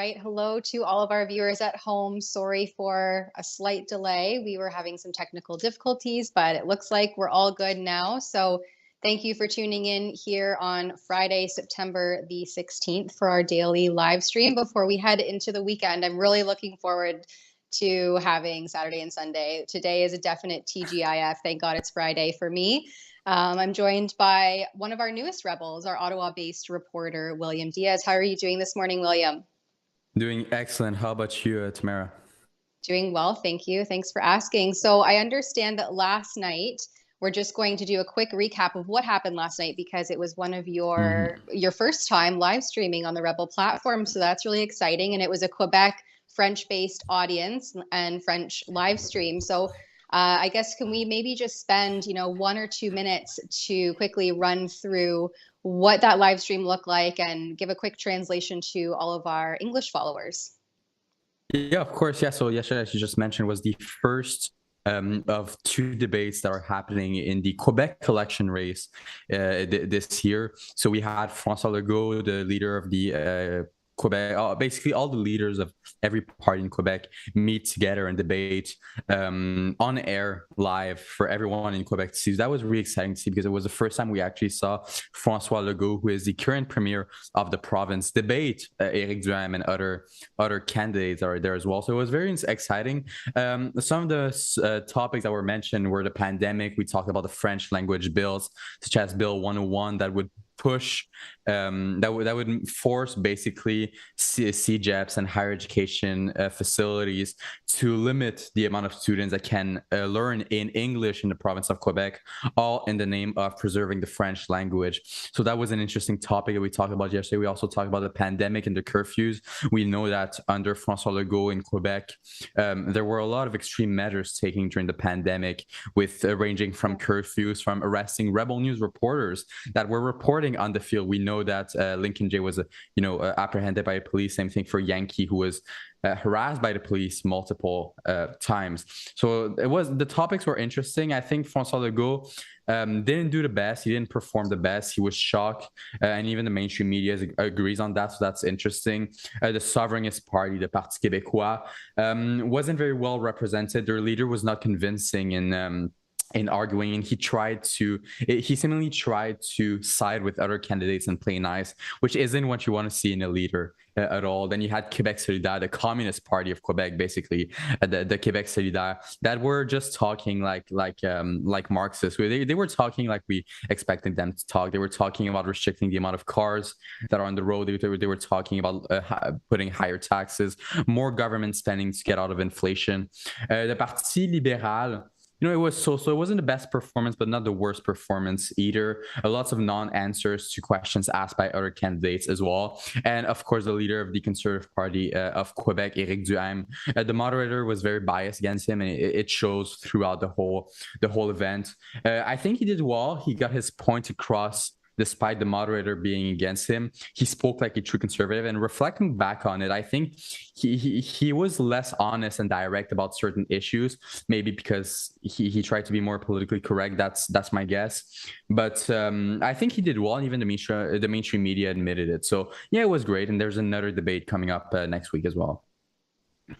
right. Hello to all of our viewers at home. Sorry for a slight delay. We were having some technical difficulties, but it looks like we're all good now. So thank you for tuning in here on Friday, September the 16th for our daily live stream. Before we head into the weekend, I'm really looking forward to having Saturday and Sunday. Today is a definite TGIF. Thank God it's Friday for me. I'm joined by one of our newest rebels, our Ottawa-based reporter, William Diaz. How are you doing this morning, William? Doing excellent. How about you, Tamara? Doing well, thank you. Thanks for asking. So I understand that last night, we're just going to do a quick recap of what happened last night because it was one of your first time live streaming on the Rebel platform. So that's really exciting. And it was a Quebec French-based audience and French live stream. So I guess can we maybe just spend 1 or 2 minutes to quickly run through what that live stream looked like and give a quick translation to all of our English followers? Yeah, of course. Yeah. So yesterday, as you just mentioned, was the first of 2 debates that are happening in the Quebec election race this year. So we had François Legault, the leader of the Quebec, basically all the leaders of every party in Quebec meet together and debate on air live for everyone in Quebec to see. That was really exciting to see because it was the first time we actually saw François Legault, who is the current premier of the province, debate Éric Duhaime and other candidates are there as well. So it was very exciting. Some of the topics that were mentioned were the pandemic. We talked about the French language bills, such as Bill 101, that would push that would force basically CEGEPs and higher education facilities to limit the amount of students that can learn in English in the province of Quebec, all in the name of preserving the French language. So that was an interesting topic that we talked about yesterday. We also talked about the pandemic and the curfews. We know that under François Legault in Quebec, there were a lot of extreme measures taken during the pandemic, with ranging from curfews, from arresting Rebel News reporters that were reporting on the field. We know that Lincoln Jay was, apprehended by police. Same thing for Yankee, who was harassed by the police multiple times. So the topics were interesting. I think François Legault didn't do the best. He didn't perform the best. He was shocked, and even the mainstream media agrees on that. So that's interesting. The Sovereignist Party, the Parti Québécois, wasn't very well represented. Their leader was not convincing in arguing, and he seemingly tried to side with other candidates and play nice, which isn't what you want to see in a leader at all. Then you had Québec Solidaire, the Communist Party of Quebec, basically the Québec Solidaire, that were just talking like Marxists. They were talking like we expected them to talk. They were talking about restricting the amount of cars that are on the road. They were talking about putting higher taxes, more government spending to get out of inflation. The Parti Libéral, it was so it wasn't the best performance, but not the worst performance either. Lots of non-answers to questions asked by other candidates as well. And of course, the leader of the Conservative Party of Quebec, Éric Duhaime, the moderator was very biased against him, and it shows throughout the whole event. I think he did well. He got his point across. Despite the moderator being against him, he spoke like a true conservative. And reflecting back on it, I think he was less honest and direct about certain issues, maybe because he tried to be more politically correct. That's my guess. But I think he did well, and even the mainstream media admitted it. So yeah, it was great. And there's another debate coming up next week as well.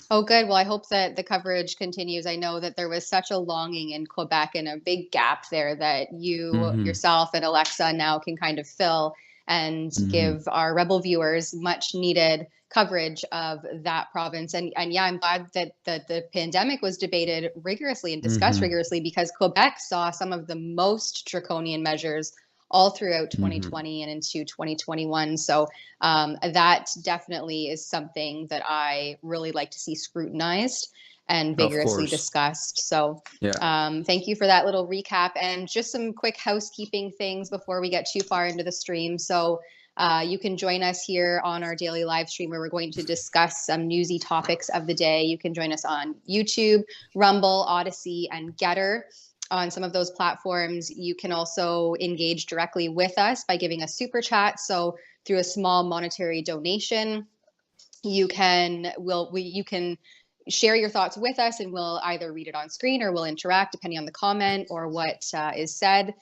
Oh, good. Well, I hope that the coverage continues. I know that there was such a longing in Quebec and a big gap there that you yourself and Alexa now can kind of fill and give our Rebel viewers much needed coverage of that province. And yeah, I'm glad that the pandemic was debated rigorously and discussed rigorously, because Quebec saw some of the most draconian measures all throughout 2020 and into 2021. So that definitely is something that I really like to see scrutinized and vigorously discussed. So thank you for that little recap, and just some quick housekeeping things before we get too far into the stream. So you can join us here on our daily live stream, where we're going to discuss some newsy topics of the day. You can join us on YouTube, Rumble, Odyssey, and Getter. On some of those platforms, you can also engage directly with us by giving us super chat. So through a small monetary donation, you can share your thoughts with us, and we'll either read it on screen or we'll interact depending on the comment or what is said.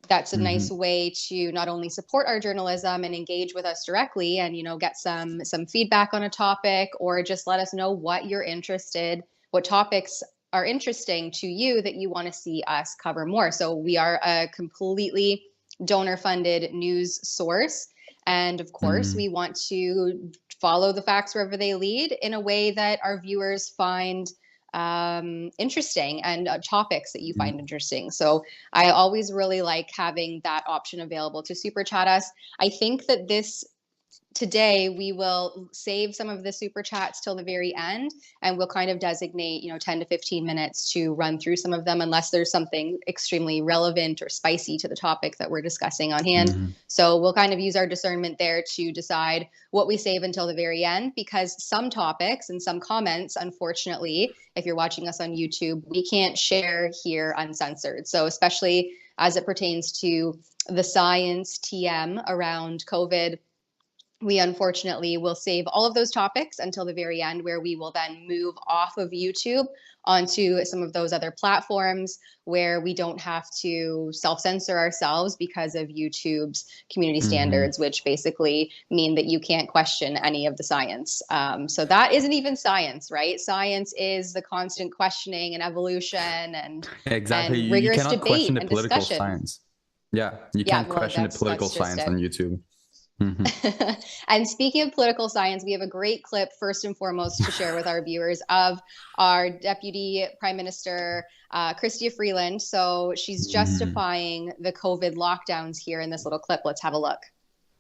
that's a nice way to not only support our journalism and engage with us directly and, get some feedback on a topic, or just let us know what topics are interesting to you that you want to see us cover more. So we are a completely donor-funded news source. And of course, we want to follow the facts wherever they lead in a way that our viewers find interesting, and topics that you find interesting. So I always really like having that option available to super chat us. I think that today we will save some of the super chats till the very end, and we'll kind of designate 10 to 15 minutes to run through some of them, unless there's something extremely relevant or spicy to the topic that we're discussing on hand. So we'll kind of use our discernment there to decide what we save until the very end, because some topics and some comments, unfortunately, if you're watching us on YouTube, we can't share here uncensored. So especially as it pertains to the science TM around COVID, we unfortunately will save all of those topics until the very end, where we will then move off of YouTube onto some of those other platforms where we don't have to self-censor ourselves because of YouTube's community standards, which basically mean that you can't question any of the science. So that isn't even science, right? Science is the constant questioning and evolution and exactly. and rigorous you cannot debate question the and political discussion. Science. Yeah, you can't question the political science on YouTube. And speaking of political science, we have a great clip, first and foremost, to share with our viewers of our Deputy Prime Minister, Chrystia Freeland. So she's justifying the COVID lockdowns here in this little clip. Let's have a look.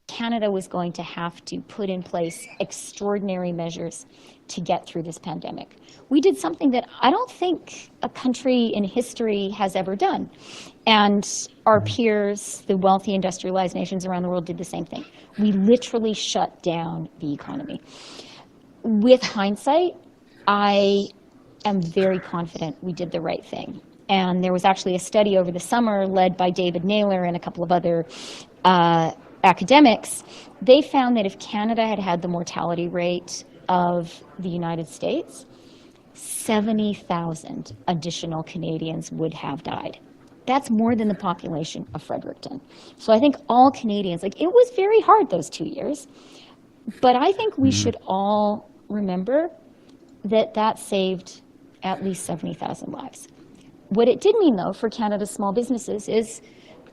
Canada was going to have to put in place extraordinary measures to get through this pandemic. We did something that I don't think a country in history has ever done. And our peers, the wealthy industrialized nations around the world, did the same thing. We literally shut down the economy. With hindsight, I am very confident we did the right thing. And there was actually a study over the summer led by David Naylor and a couple of other academics. They found that if Canada had had the mortality rate of the United States, 70,000 additional Canadians would have died. That's more than the population of Fredericton. So I think all Canadians, it was very hard those 2 years, but I think we should all remember that that saved at least 70,000 lives. What it did mean, though, for Canada's small businesses is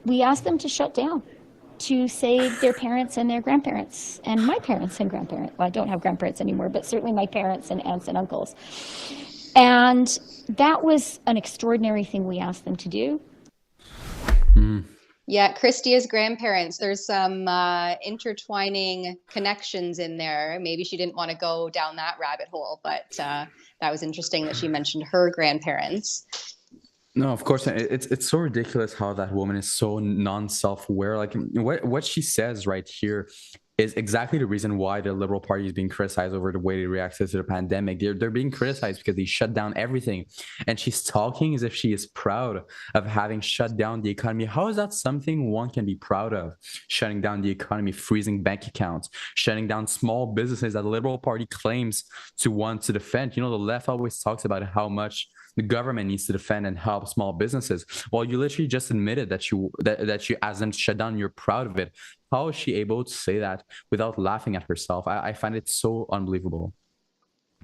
we asked them to shut down to save their parents and their grandparents, and my parents and grandparents. Well, I don't have grandparents anymore, but certainly my parents and aunts and uncles. And that was an extraordinary thing we asked them to do. Yeah, Chrystia's grandparents, there's some intertwining connections in there. Maybe she didn't want to go down that rabbit hole, but that was interesting that she mentioned her grandparents. No, of course, it's so ridiculous how that woman is so non-self-aware. Like what she says right here is exactly the reason why the Liberal Party is being criticized over the way they reacted to the pandemic. They're being criticized because they shut down everything. And she's talking as if she is proud of having shut down the economy. How is that something one can be proud of? Shutting down the economy, freezing bank accounts, shutting down small businesses that the Liberal Party claims to want to defend. The left always talks about how much the government needs to defend and help small businesses. Well, you literally just admitted that you asked them to shut down. You're proud of it. How is she able to say that without laughing at herself? I find it so unbelievable.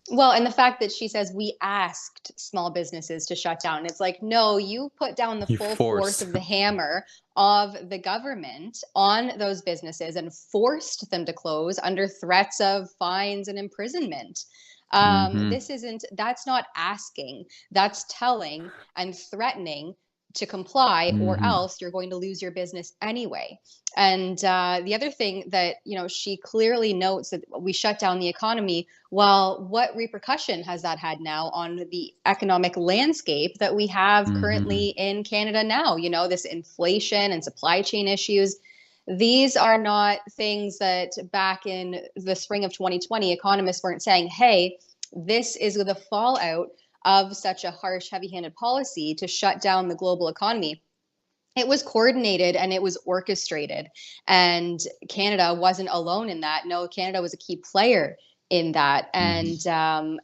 Well, and the fact that she says we asked small businesses to shut down. It's like, no, you put down the full force of the hammer of the government on those businesses and forced them to close under threats of fines and imprisonment. That's not asking, that's telling and threatening to comply, or else you're going to lose your business anyway. And the other thing that, she clearly notes that we shut down the economy. Well, what repercussion has that had now on the economic landscape that we have currently in Canada now? This inflation and supply chain issues. These are not things that back in the spring of 2020, economists weren't saying, hey, this is the fallout of such a harsh, heavy-handed policy to shut down the global economy. It was coordinated and it was orchestrated. And Canada wasn't alone in that. No, Canada was a key player in that. And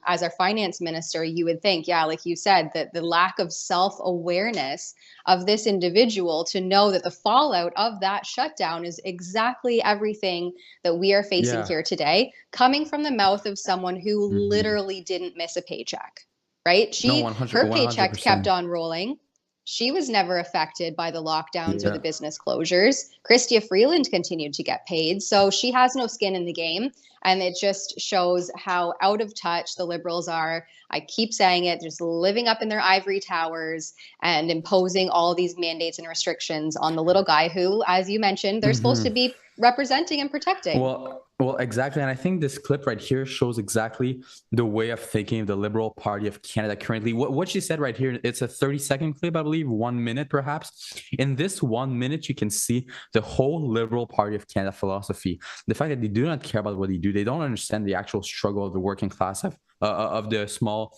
as our finance minister, you would think, yeah, like you said, that the lack of self-awareness of this individual to know that the fallout of that shutdown is exactly everything that we are facing here today, coming from the mouth of someone who literally didn't miss a paycheck, right? Her paycheck 100%. kept on rolling. She was never affected by the lockdowns or the business closures. Chrystia Freeland continued to get paid. So she has no skin in the game. And it just shows how out of touch the Liberals are. I keep saying it, just living up in their ivory towers and imposing all these mandates and restrictions on the little guy who, as you mentioned, they're supposed to be representing and protecting. Well, exactly. And I think this clip right here shows exactly the way of thinking of the Liberal Party of Canada currently. What she said right here, it's a 30-second clip, I believe, 1 minute perhaps. In this 1 minute, you can see the whole Liberal Party of Canada philosophy. The fact that they do not care about what they do. They don't understand the actual struggle of the working class, of the small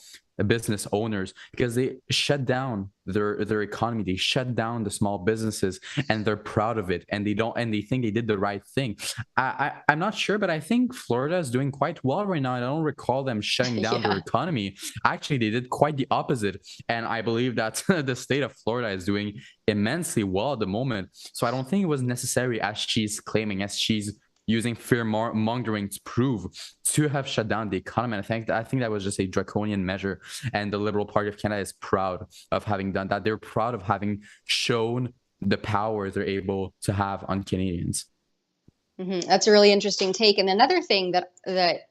business owners, because they shut down their economy. They shut down the small businesses, and they're proud of it, and they think they did the right thing. I'm not sure, but I think Florida is doing quite well right now. I don't recall them shutting down their economy. Actually, they did quite the opposite, and I believe that the state of Florida is doing immensely well at the moment. So I don't think it was necessary, as she's claiming, as she's using fear mongering to prove, to have shut down the economy. And I think that was just a draconian measure. And the Liberal Party of Canada is proud of having done that. They're proud of having shown the power they're able to have on Canadians. That's a really interesting take. And another thing that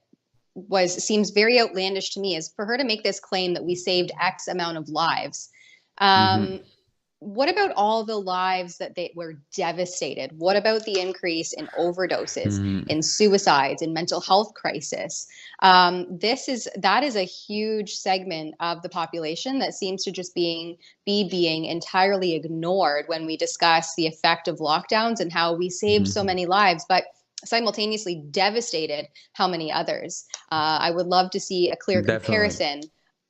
seems very outlandish to me is for her to make this claim that we saved X amount of lives. What about all the lives that they were devastated? What about the increase in overdoses, in suicides, in mental health crisis? That is a huge segment of the population that seems to just being entirely ignored when we discuss the effect of lockdowns and how we saved so many lives, but simultaneously devastated how many others. I would love to see a clear comparison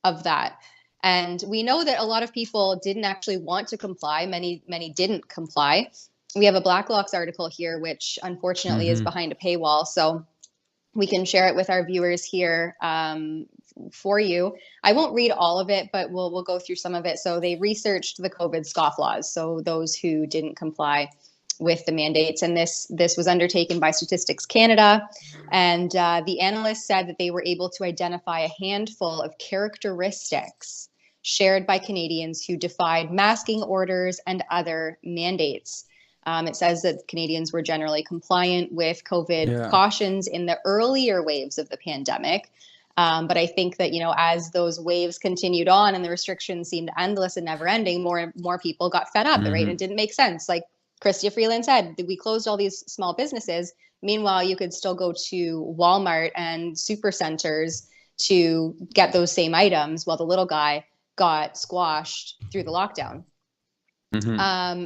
of that. And we know that a lot of people didn't actually want to comply. Many didn't comply. We have a Black Locks article here, which unfortunately is behind a paywall. So we can share it with our viewers here for you. I won't read all of it, but we'll go through some of it. So they researched the COVID scofflaws. So those who didn't comply with the mandates. And this was undertaken by Statistics Canada. And the analysts said that they were able to identify a handful of characteristics shared by Canadians who defied masking orders and other mandates. It says that Canadians were generally compliant with COVID cautions in the earlier waves of the pandemic. But I think that, as those waves continued on and the restrictions seemed endless and never ending, more people got fed up, right? It didn't make sense. Like Chrystia Freeland said, we closed all these small businesses. Meanwhile, you could still go to Walmart and supercenters to get those same items while the little guy got squashed through the lockdown.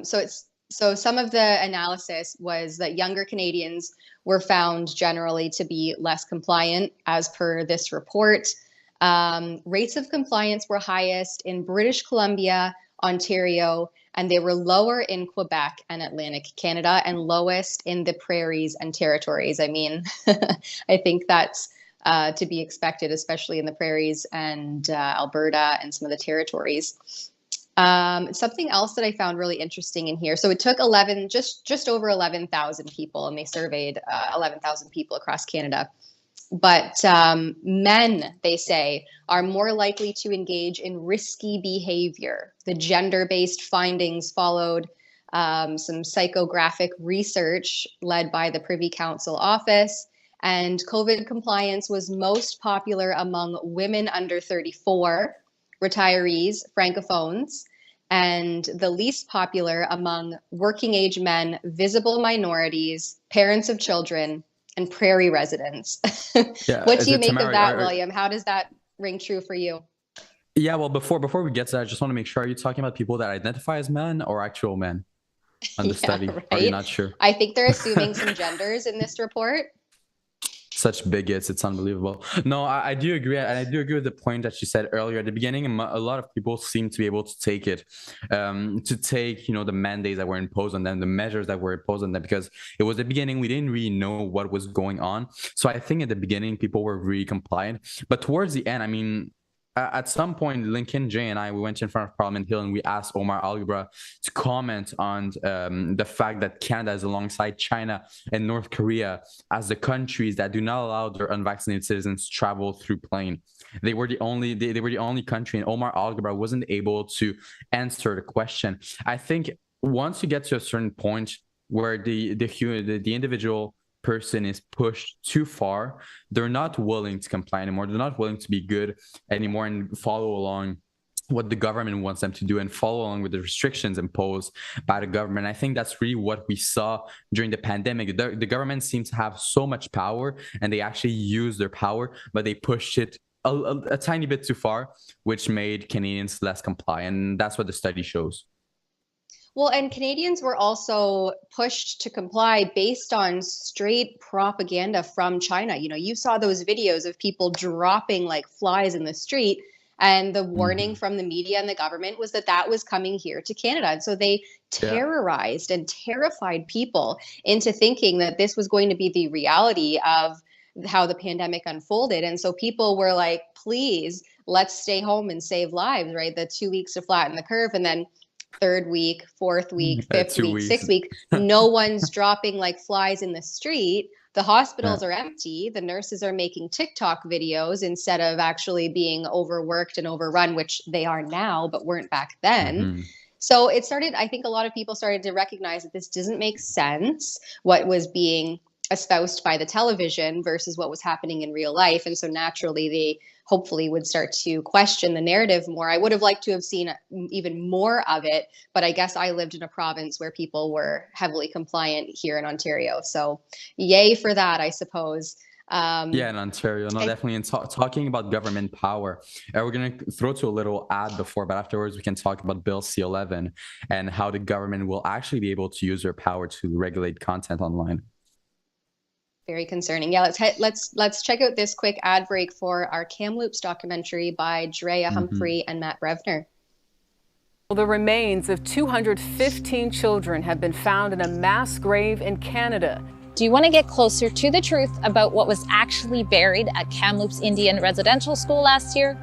So some of the analysis was that younger Canadians were found generally to be less compliant as per this report. Rates of compliance were highest in British Columbia, Ontario, and they were lower in Quebec and Atlantic Canada and lowest in the prairies and territories. I mean, I think that's to be expected, especially in the prairies and Alberta and some of the territories. Something else that I found really interesting in here. So it took just over 11,000 people, and they surveyed 11,000 people across Canada. But men, they say, are more likely to engage in risky behavior. The gender-based findings followed some psychographic research led by the Privy Council office. And COVID compliance was most popular among women under 34, retirees, francophones, and the least popular among working age men, visible minorities, parents of children, and prairie residents. What do you make of that, William? How does that ring true for you? Yeah, well, before we get to that, I just want to make sure, are you talking about people that identify as men or actual men on the study? Right? Are you not sure? I think they're assuming some genders in this report. such bigots. It's unbelievable. No, I do agree. And I do agree with the point that you said earlier at the beginning. A lot of people seem to be able to take it, to take, the mandates that were imposed on them, the measures that were imposed on them, because it was the beginning. We didn't really know what was going on. So I think at the beginning, people were really compliant. But towards the end, I mean, at some point, Lincoln, Jay, and we went in front of Parliament Hill and we asked Omar Al-Ghubra to comment on the fact that Canada is alongside China and North Korea as the countries that do not allow their unvaccinated citizens to travel through plane. They were the only country, and Omar Al-Ghubra wasn't able to answer the question. I think once you get to a certain point where the individual person is pushed too far, they're not willing to comply anymore. They're not willing to be good anymore and follow along what the government wants them to do and follow along with the restrictions imposed by the government. I think that's really what we saw during the pandemic. The government seems to have so much power, and they actually use their power, but they pushed it a tiny bit too far, which made Canadians less compliant. And that's what the study shows. Well, and Canadians were also pushed to comply based on straight propaganda from China. You saw those videos of people dropping like flies in the street, and the warning from the media and the government was that was coming here to Canada. And so they terrorized and terrified people into thinking that this was going to be the reality of how the pandemic unfolded. And so people were like, please, let's stay home and save lives, right? The 2 weeks to flatten the curve. And then third week, fourth week, fifth week, sixth week, no one's dropping like flies in the street. The hospitals are empty. The nurses are making TikTok videos instead of actually being overworked and overrun, which they are now, but weren't back then. So it started, I think a lot of people started to recognize that this doesn't make sense, what was being espoused by the television versus what was happening in real life. And so naturally, they hopefully would start to question the narrative more. I would have liked to have seen even more of it, but I guess I lived in a province where people were heavily compliant here in Ontario. So yay for that, I suppose. Yeah, in Ontario. No, definitely. And talking about government power, we're going to throw to a little ad before, but afterwards we can talk about Bill C-11 and how the government will actually be able to use their power to regulate content online. Very concerning. Yeah, let's check out this quick ad break for our Kamloops documentary by Drea Humphrey and Matt Brevner. Well, the remains of 215 children have been found in a mass grave in Canada. Do you want to get closer to the truth about what was actually buried at Kamloops Indian Residential School last year?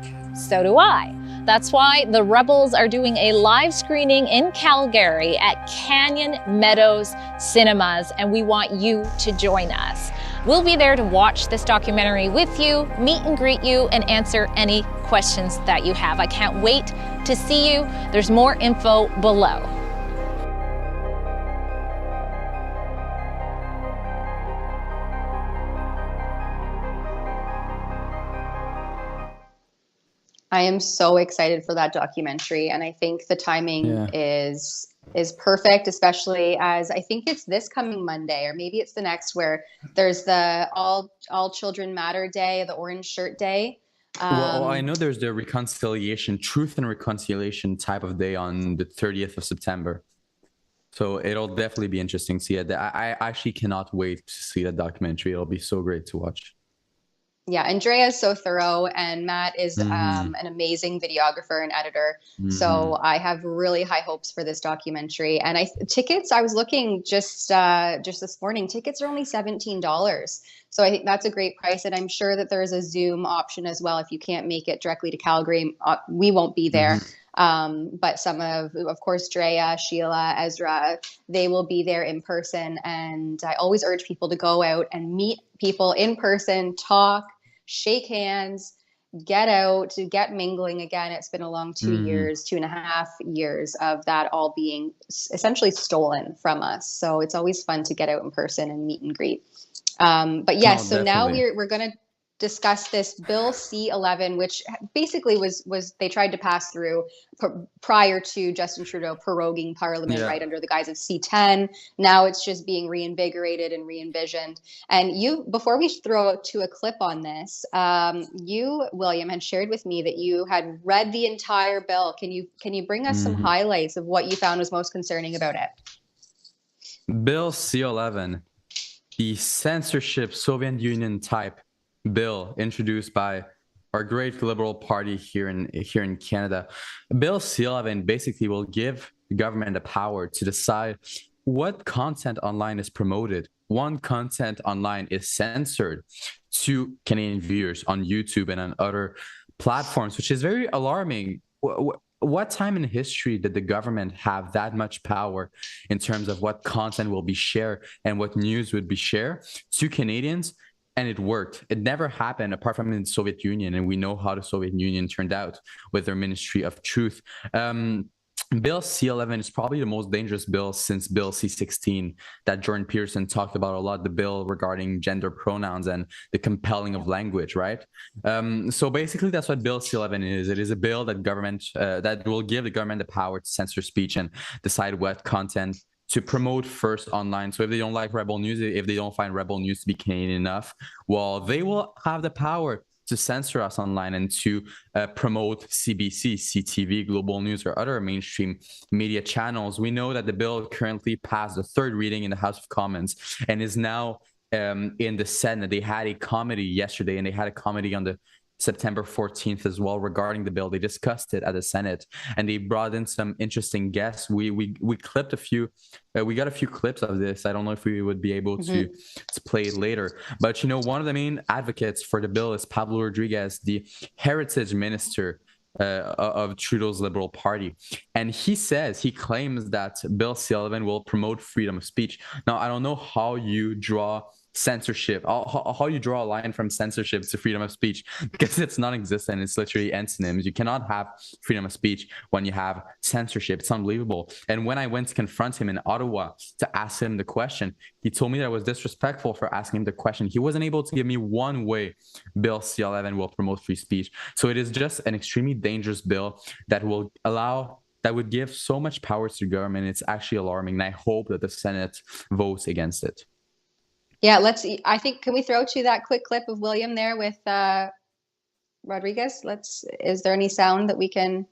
So do I. That's why the Rebels are doing a live screening in Calgary at Canyon Meadows Cinemas, and we want you to join us. We'll be there to watch this documentary with you, meet and greet you, and answer any questions that you have. I can't wait to see you. There's more info below. I am so excited for that documentary, and I think the timing is perfect, especially as I think it's this coming Monday, or maybe it's the next, where there's the All Children Matter Day, the Orange Shirt Day. Well, I know there's the Truth and Reconciliation type of day on the 30th of September. So it'll definitely be interesting to see it. I actually cannot wait to see that documentary. It'll be so great to watch. Yeah, Andrea is so thorough, and Matt is an amazing videographer and editor. So I have really high hopes for this documentary. And tickets, I was looking just this morning, tickets are only $17. So I think that's a great price. And I'm sure that there is a Zoom option as well. If you can't make it directly to Calgary, we won't be there. But some of course, Drea, Sheila, Ezra, they will be there in person. And I always urge people to go out and meet people in person, talk, shake hands, get out, get mingling again. It's been a long 2.5 years of that all being essentially stolen from us. So it's always fun to get out in person and meet and greet. But yes, so now we're going to discuss this Bill C-11, which basically was they tried to pass through prior to Justin Trudeau proroguing Parliament right under the guise of C-10. Now it's just being reinvigorated and re-envisioned. And before we throw to a clip on this, you, William, had shared with me that you had read the entire bill. Can you bring us some highlights of what you found was most concerning about it? Bill C-11. the censorship Soviet Union type bill introduced by our great Liberal Party here in Canada. Bill C-11 basically will give the government the power to decide what content online is promoted, what content online is censored to Canadian viewers on YouTube and on other platforms, which is very alarming. What time in history did the government have that much power in terms of what content will be shared and what news would be shared to Canadians? And it worked. It never happened apart from in the Soviet Union. And we know how the Soviet Union turned out with their Ministry of Truth. Bill C-11 is probably the most dangerous bill since Bill C-16 that Jordan Peterson talked about a lot, the bill regarding gender pronouns and the compelling of language, right? So basically, that's what Bill C-11 is. It is a bill that that will give the government the power to censor speech and decide what content to promote first online. So if they don't like Rebel News, if they don't find Rebel News to be Canadian enough, well, they will have the power to censor us online and to promote CBC, CTV, Global News, or other mainstream media channels. We know that the bill currently passed the third reading in the House of Commons and is now in the Senate. They had a committee yesterday, and they had a committee on the September 14th as well regarding the bill. They discussed it at the Senate, and they brought in some interesting guests. We clipped a few. We got a few clips of this. I don't know if we would be able to play it later. But, one of the main advocates for the bill is Pablo Rodriguez, the heritage minister of Trudeau's Liberal Party. And he claims that Bill C-11 will promote freedom of speech. Now, I don't know how you draw censorship, how you draw a line from censorship to freedom of speech, because it's non-existent. It's literally antonyms. You cannot have freedom of speech when you have censorship. It's unbelievable. And when I went to confront him in Ottawa to ask him the question, he told me that I was disrespectful for asking him the question. He wasn't able to give me one way Bill C-11 will promote free speech. So it is just an extremely dangerous bill that would give so much power to the government. It's actually alarming, and I hope that the Senate votes against it. Yeah, can we throw to that quick clip of William there with Rodriguez? Is there any sound that we can?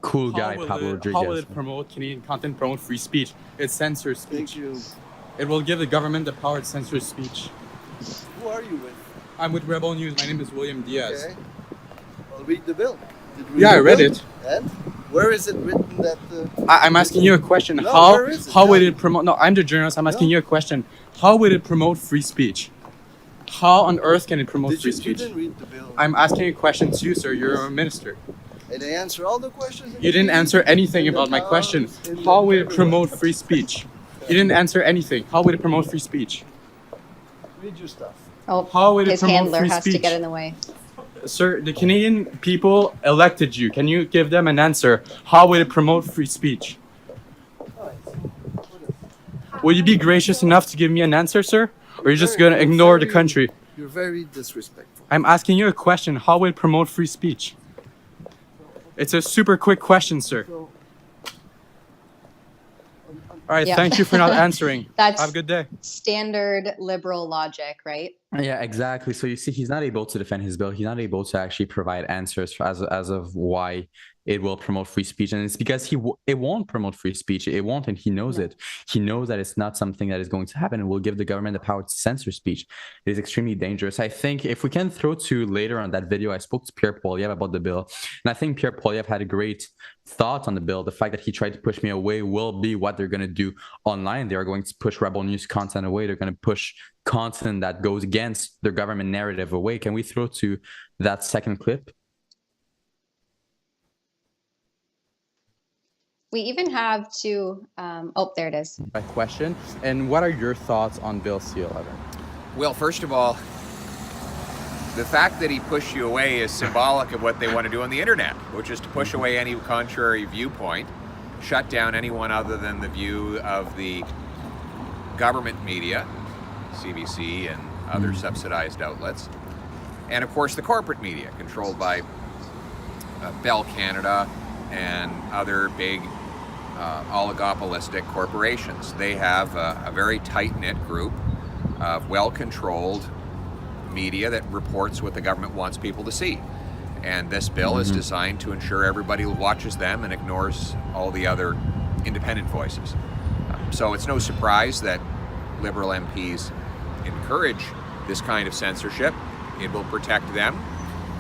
Cool guy, Pablo Rodriguez. How will it promote Canadian content, promote free speech? It censors speech. It will give the government the power to censor speech. Who are you with? I'm with Rebel News. My name is William Diaz. Okay. I'll read the bill. I read it. And where is it written that? I'm asking you a question. No, how would it promote? No, I'm the journalist. I'm asking you a question. How would it promote free speech? How on earth can it promote free speech? You didn't read the bill. I'm asking a question to you, sir. You're a minister. And they answer all the questions. You didn't answer anything about my question. How would it promote free speech? You didn't answer anything. How would it promote free speech? Read your stuff. Oh, how would it his promote handler free has speech? to get in the way. Sir, the Canadian people elected you. Can you give them an answer? How would it promote free speech? Will you be gracious enough to give me an answer, sir? Or are you just going to ignore the country? You're very disrespectful. I'm asking you a question. How would it promote free speech? It's a super quick question, sir. All right, thank you for not answering. Have a good day. Standard liberal logic, right? Yeah, exactly. So you see, he's not able to defend his bill. He's not able to actually provide answers as of why it will promote free speech. And it's because it won't promote free speech. It won't, and he knows it. He knows that it's not something that is going to happen and will give the government the power to censor speech. It is extremely dangerous. I think if we can throw to later on that video, I spoke to Pierre Poilievre about the bill. And I think Pierre Poilievre had a great thought on the bill. The fact that he tried to push me away will be what they're going to do online. They are going to push Rebel News content away. They're going to push content that goes against their government narrative away. Can we throw to that second clip? We even have to, there it is. A question. And what are your thoughts on Bill C-11? Well, first of all, the fact that he pushed you away is symbolic of what they want to do on the internet, which is to push away any contrary viewpoint, shut down anyone other than the view of the government media, CBC and other subsidized outlets, and of course the corporate media controlled by Bell Canada and other big oligopolistic corporations. They have a very tight-knit group of well-controlled media that reports what the government wants people to see. And this bill is designed to ensure everybody watches them and ignores all the other independent voices. So it's no surprise that Liberal MPs encourage this kind of censorship, it will protect them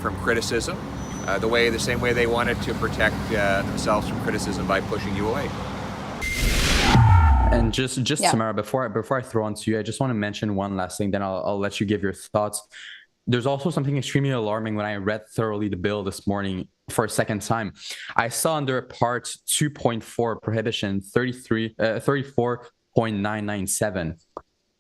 from criticism, the same way they wanted to protect themselves from criticism by pushing you away. And just Tamara, before I throw on to you, I just want to mention one last thing, then I'll let you give your thoughts. There's also something extremely alarming when I read thoroughly the bill this morning for a second time. I saw under Part 2.4 prohibition 34.997.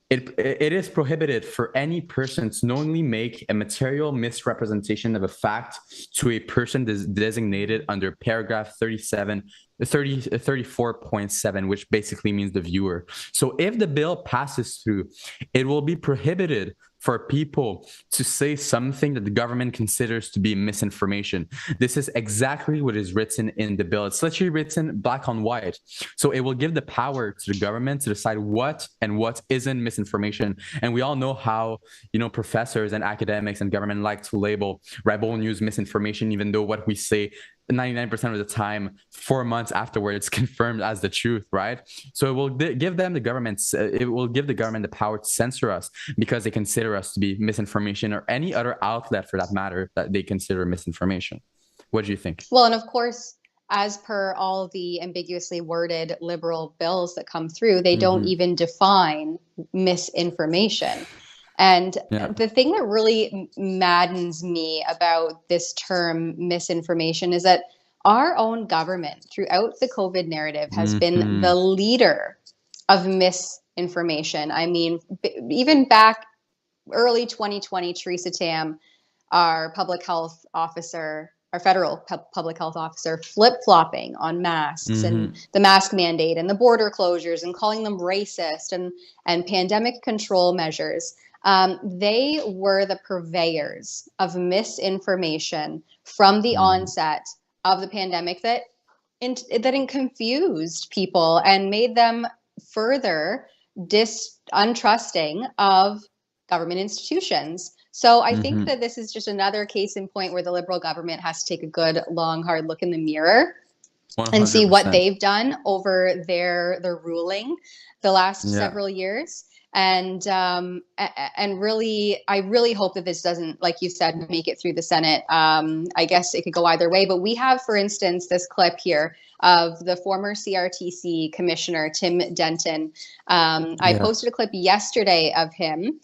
It is prohibited for any person to knowingly make a material misrepresentation of a fact to a person designated under paragraph 34.7, which basically means the viewer. So if the bill passes through, it will be prohibited for people to say something that the government considers to be misinformation. This is exactly what is written in the bill. It's literally written black on white. So it will give the power to the government to decide what and what isn't misinformation. And we all know how, professors and academics and government like to label Rebel News misinformation, even though what we say 99% of the time, 4 months afterwards, confirmed as the truth, right? So it will give the government the power to censor us because they consider us to be misinformation, or any other outlet for that matter that they consider misinformation. What do you think? Well, and of course, as per all the ambiguously worded Liberal bills that come through, they don't even define misinformation. And the thing that really maddens me about this term misinformation is that our own government throughout the COVID narrative has been the leader of misinformation. I mean, even back early 2020, Freeland, our public health officer, our federal public health officer, flip-flopping on masks and the mask mandate and the border closures and calling them racist and pandemic control measures. They were the purveyors of misinformation from the onset of the pandemic that confused people and made them further untrusting of government institutions. So I think that this is just another case in point where the Liberal government has to take a good, long, hard look in the mirror 100%. And see what they've done over their ruling the last several years. And really, I really hope that this doesn't, like you said, make it through the Senate. I guess it could go either way. But we have, for instance, this clip here of the former CRTC commissioner, Tim Denton. I posted a clip yesterday of him,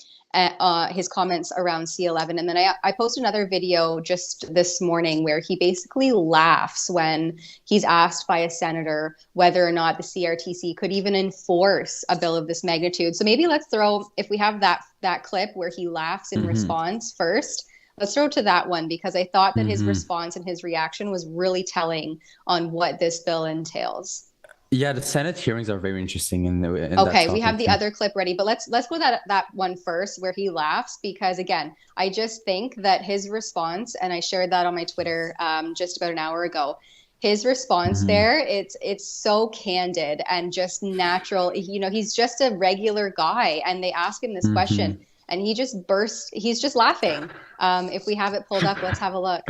his comments around C11. And then I posted another video just this morning where he basically laughs when he's asked by a senator whether or not the CRTC could even enforce a bill of this magnitude. So maybe let's throw, if we have that clip where he laughs in response first, let's throw to that one, because I thought that his response and his reaction was really telling on what this bill entails. Yeah, the Senate hearings are very interesting. Okay, we have the other clip ready, but let's go that one first where he laughs, because again, I just think that his response, and I shared that on my Twitter just about an hour ago, his response there, it's so candid and just natural. He's just a regular guy, and they ask him this question, and he just bursts. He's just laughing. If we have it pulled up, let's have a look.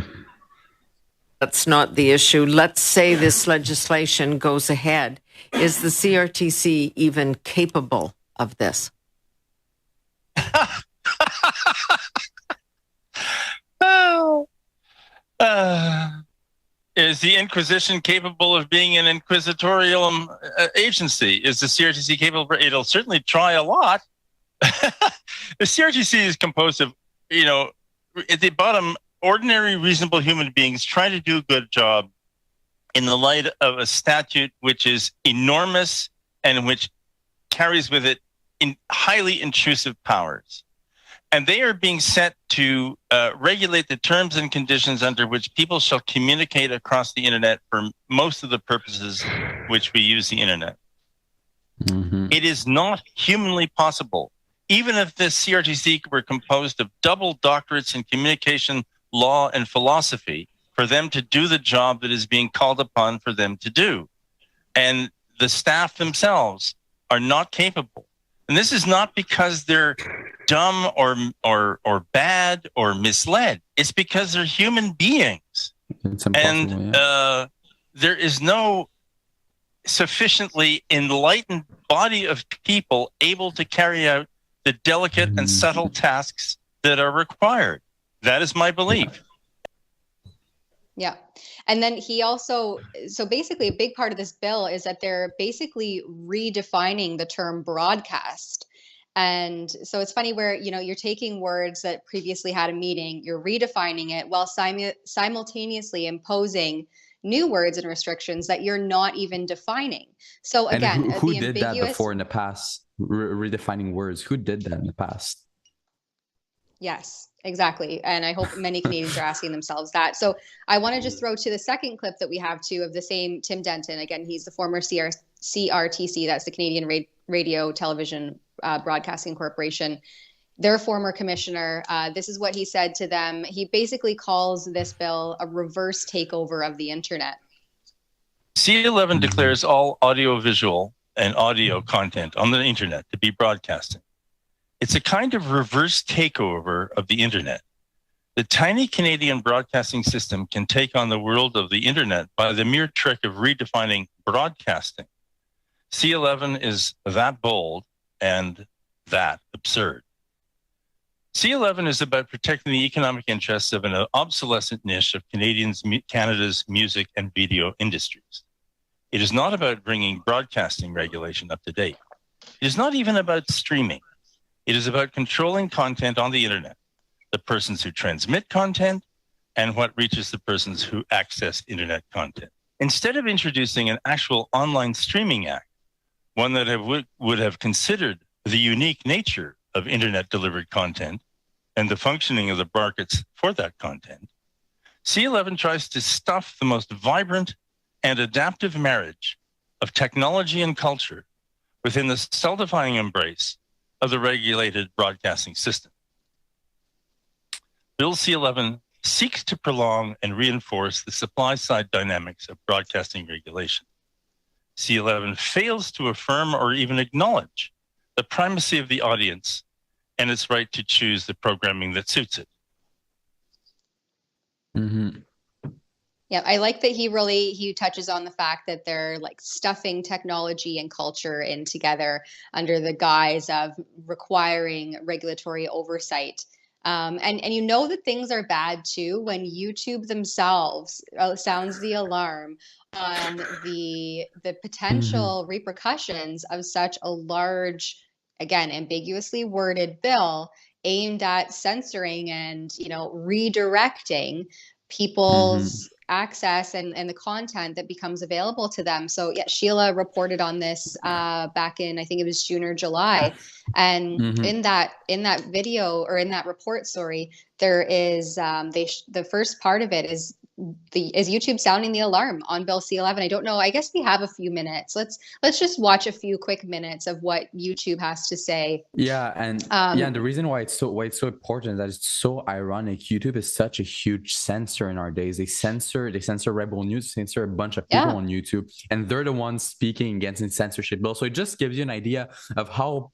That's not the issue. Let's say this legislation goes ahead. Is the CRTC even capable of this? Is the Inquisition capable of being an inquisitorial agency? Is the CRTC capable? It'll certainly try a lot. The CRTC is composed of, at the bottom, ordinary, reasonable human beings trying to do a good job in the light of a statute which is enormous and which carries with it highly intrusive powers. And they are being set to regulate the terms and conditions under which people shall communicate across the internet for most of the purposes which we use the internet. It is not humanly possible, even if the CRTC were composed of double doctorates in communication, law, and philosophy, for them to do the job that is being called upon for them to do. And the staff themselves are not capable. And this is not because they're dumb or bad or misled. It's because they're human beings. It's impossible, and there is no sufficiently enlightened body of people able to carry out the delicate and subtle tasks that are required. That is my belief. Yeah. And then he also, so basically a big part of this bill is that they're basically redefining the term broadcast. And so it's funny where, you know, you're taking words that previously had a meaning, you're redefining it while simultaneously imposing new words and restrictions that you're not even defining. So again, and who did that before in the past? Redefining words. Who did that in the past? Yes, exactly. And I hope many Canadians are asking themselves that. So I want to just throw to the second clip that we have too of the same Tim Denton. Again, he's the former CRTC, that's the Canadian Radio Television Broadcasting Corporation. Their former commissioner. This is what he said to them. He basically calls this bill a reverse takeover of the internet. C11 declares all audiovisual and audio content on the internet to be broadcasting. It's a kind of reverse takeover of the internet. The tiny Canadian broadcasting system can take on the world of the internet by the mere trick of redefining broadcasting. C11 is that bold and that absurd. C11 is about protecting the economic interests of an obsolescent niche of Canada's music and video industries. It is not about bringing broadcasting regulation up to date. It is not even about streaming. It is about controlling content on the internet, the persons who transmit content, and what reaches the persons who access internet content. Instead of introducing an actual online streaming act, one that would have considered the unique nature of internet-delivered content and the functioning of the markets for that content, C11 tries to stuff the most vibrant and adaptive marriage of technology and culture within the stultifying embrace of the regulated broadcasting system. Bill C11 seeks to prolong and reinforce the supply-side dynamics of broadcasting regulation. C11 fails to affirm or even acknowledge the primacy of the audience and its right to choose the programming that suits it. Mm-hmm. Yeah, I like that he touches on the fact that they're like stuffing technology and culture in together under the guise of requiring regulatory oversight. And you know that things are bad too when YouTube themselves sounds the alarm on the potential repercussions of such a large, again, ambiguously worded bill aimed at censoring and, you know, redirecting people's access and the content that becomes available to them. So yeah, Sheila reported on this back in, I think it was June or July. And in that video, or in that report, sorry, there is the first part of it is YouTube sounding the alarm on Bill C11. I don't know. I guess we have a few minutes. Let's just watch a few quick minutes of what YouTube has to say. Yeah, and and the reason why it's so important is that it's so ironic. YouTube is such a huge censor in our days. They censor Rebel News, censor a bunch of people on YouTube, and they're the ones speaking against the censorship bill. So it just gives you an idea of how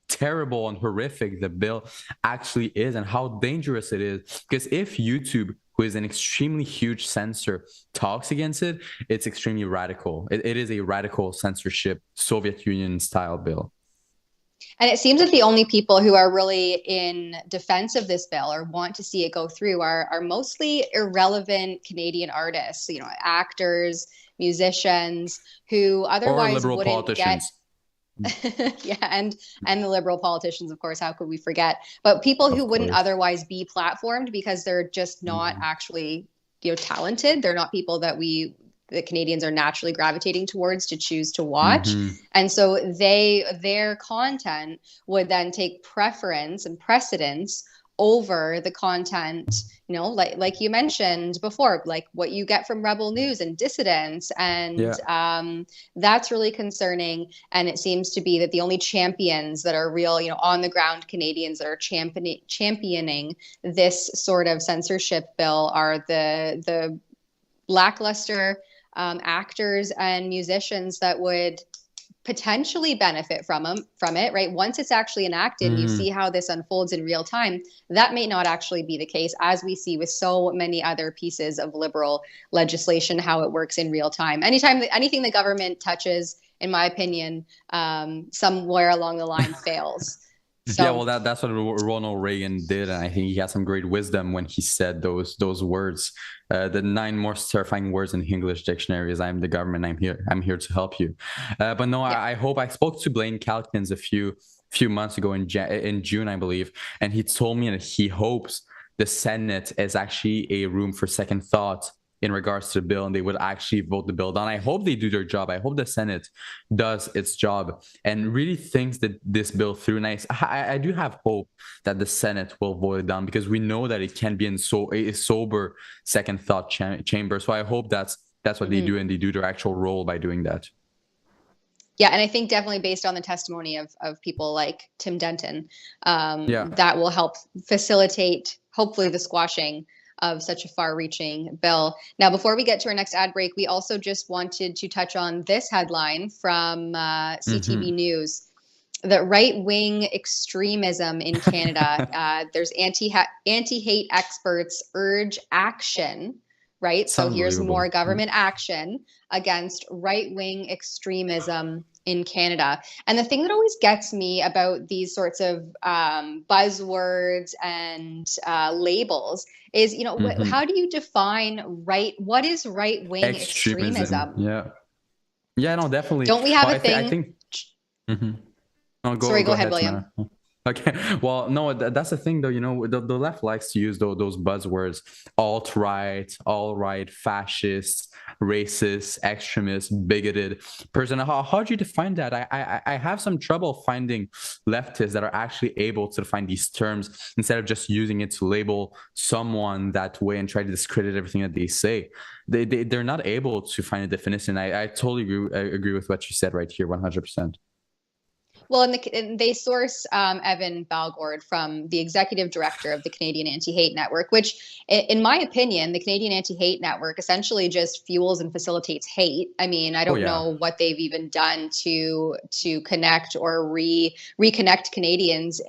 terrible and horrific the bill actually is and how dangerous it is. Because if YouTube, who is an extremely huge censor, talks against it, it's extremely radical. It is a radical censorship, Soviet Union style bill. And it seems that the only people who are really in defense of this bill or want to see it go through are mostly irrelevant Canadian artists, you know, actors, musicians who otherwise wouldn't get. Yeah, and the liberal politicians, of course, how could we forget? But people who wouldn't otherwise be platformed because they're just not actually, you know, talented. They're not people that Canadians are naturally gravitating towards to choose to watch. And so their content would then take preference and precedence over the content, you know, like you mentioned before, like what you get from Rebel News and dissidents. And that's really concerning. And it seems to be that the only champions that are real, you know, on the ground Canadians that are championing this sort of censorship bill are the lackluster actors and musicians that would potentially benefit from it, right? Once it's actually enacted, you see how this unfolds in real time. That may not actually be the case, as we see with so many other pieces of liberal legislation, how it works in real time. Anything the government touches, in my opinion, somewhere along the line fails. So, yeah, well, that's what Ronald Reagan did, and I think he had some great wisdom when he said those words. The 9 most terrifying words in the English dictionary is "I'm the government. I'm here to help you." But no, yeah. I hope I spoke to Blaine Calkins a few months ago in June, I believe, and he told me that he hopes the Senate is actually a room for second thought in regards to the bill, and they would actually vote the bill down. I hope they do their job. I hope the Senate does its job and really thinks that this bill through. And I do have hope that the Senate will vote it down, because we know that it can be in a sober second thought chamber. So I hope that's what they do, and they do their actual role by doing that. Yeah, and I think definitely based on the testimony of people like Tim Denton, that will help facilitate, hopefully, the squashing of such a far-reaching bill. Now, before we get to our next ad break, we also just wanted to touch on this headline from CTV News. The right-wing extremism in Canada. There's anti-hate experts urge action, right? So here's more government action against right-wing extremism in Canada. And the thing that always gets me about these sorts of buzzwords and labels is, how do you define what is right-wing extremism? Yeah, no, definitely. Don't we have a thing? I think. No, go ahead, William. Okay, well, no, that's the thing, though. The left likes to use those buzzwords: alt-right, all-right, fascist, racist, extremist, bigoted person. How do you define that? I have some trouble finding leftists that are actually able to define these terms instead of just using it to label someone that way and try to discredit everything that they say. They're not able to find a definition. I totally agree with what you said right here, 100%. Well, and they source Evan Balgord from the executive director of the Canadian Anti-Hate Network, which, in my opinion, the Canadian Anti-Hate Network essentially just fuels and facilitates hate. I mean, I don't know what they've even done to connect or reconnect Canadians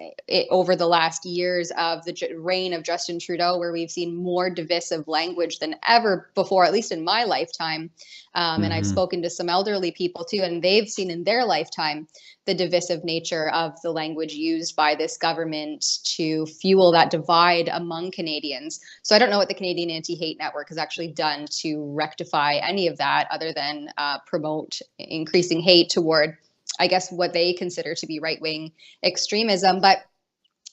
over the last years of the reign of Justin Trudeau, where we've seen more divisive language than ever before, at least in my lifetime. And I've spoken to some elderly people too, and they've seen in their lifetime the divisive nature of the language used by this government to fuel that divide among Canadians. So I don't know what the Canadian Anti-Hate Network has actually done to rectify any of that, other than promote increasing hate toward, I guess, what they consider to be right-wing extremism. But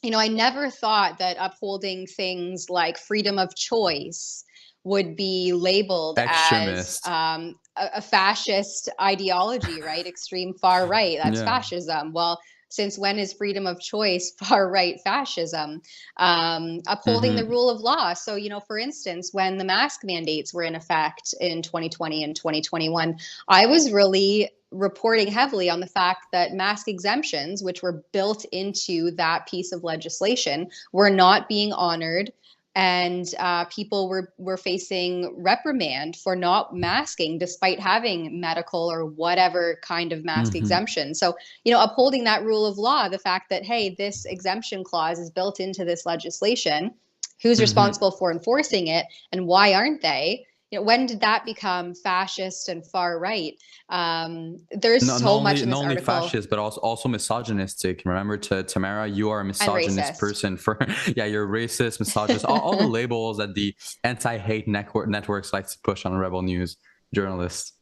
I never thought that upholding things like freedom of choice would be labeled as a fascist ideology, right? Extreme far right, that's fascism. Well, since when is freedom of choice far right fascism? Upholding the rule of law. So, for instance, when the mask mandates were in effect in 2020 and 2021, I was really reporting heavily on the fact that mask exemptions, which were built into that piece of legislation, were not being honored. And people were facing reprimand for not masking, despite having medical or whatever kind of mask exemption. So, upholding that rule of law, the fact that, hey, this exemption clause is built into this legislation, who's responsible for enforcing it, and why aren't they? When did that become fascist and far right? There's so much in this article. Not only fascist, but also misogynistic. Remember, Tamara, you are a misogynist person. You're racist, misogynist. all the labels that the anti-hate networks like to push on Rebel News journalists.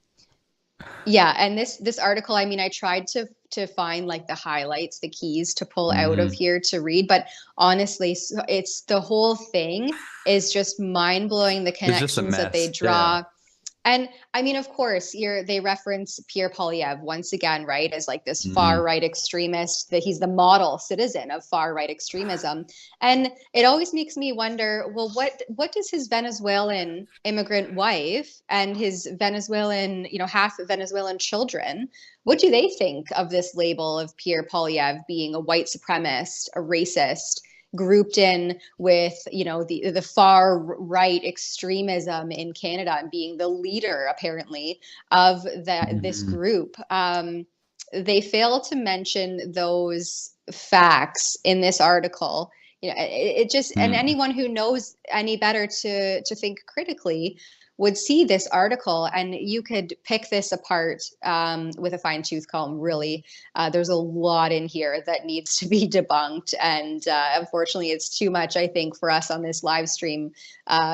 Yeah, and this article, I mean, I tried to find like the highlights, the keys to pull out of here to read, but honestly, it's the whole thing is just mind-blowing, the connections that they draw. And I mean, of course, they reference Pierre Poilievre once again, right, as like this far-right extremist, that he's the model citizen of far-right extremism. And it always makes me wonder, well, what does his Venezuelan immigrant wife and his Venezuelan, half Venezuelan children, what do they think of this label of Pierre Poilievre being a white supremacist, a racist, grouped in with, the far right extremism in Canada and being the leader, apparently, of this group? they fail to mention those facts in this article. You know, it just, and anyone who knows any better to think critically would see this article, and you could pick this apart with a fine-tooth comb, really. There's a lot in here that needs to be debunked, and unfortunately it's too much, I think, for us on this live stream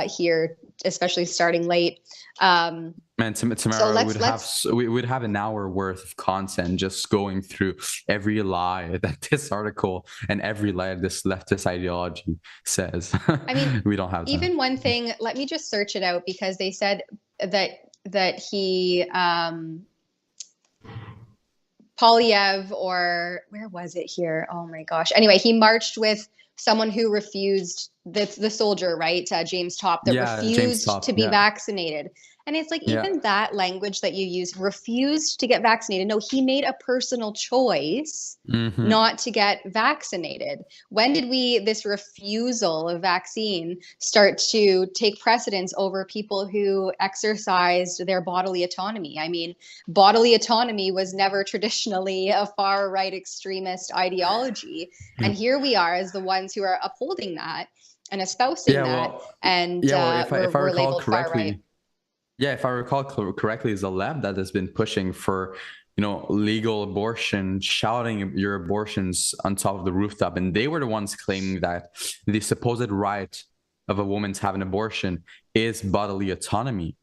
here, especially starting late. And Tamara, so we would have an hour worth of content just going through every lie that this article and every lie this leftist ideology says. I mean, we don't have that. Even one thing, let me just search it out, because they said that he Poilievre, or where was it here? Oh my gosh. Anyway, he marched with someone who refused, the soldier, right? James Top, that refused to be vaccinated. And it's like, even that language that you use, refused to get vaccinated. No, he made a personal choice not to get vaccinated. When did this refusal of vaccine start to take precedence over people who exercised their bodily autonomy? I mean, bodily autonomy was never traditionally a far right extremist ideology. And here we are as the ones who are upholding that and espousing that. And if I we're recall labeled correctly, far right. Yeah, if I recall correctly, it's the left that has been pushing for, legal abortion, shouting your abortions on top of the rooftop. And they were the ones claiming that the supposed right of a woman to have an abortion is bodily autonomy.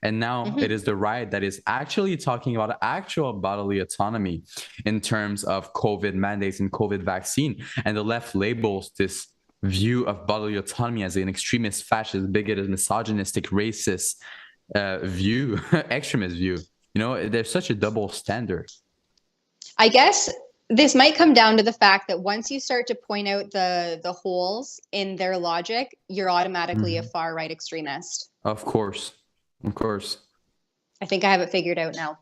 And now it is the right that is actually talking about actual bodily autonomy in terms of COVID mandates and COVID vaccine. And the left labels this view of bodily autonomy as an extremist, fascist, bigoted, misogynistic, racist view, extremist view. There's such a double standard. I guess this might come down to the fact that once you start to point out the holes in their logic, you're automatically a far right extremist. Of course. I think I have it figured out now.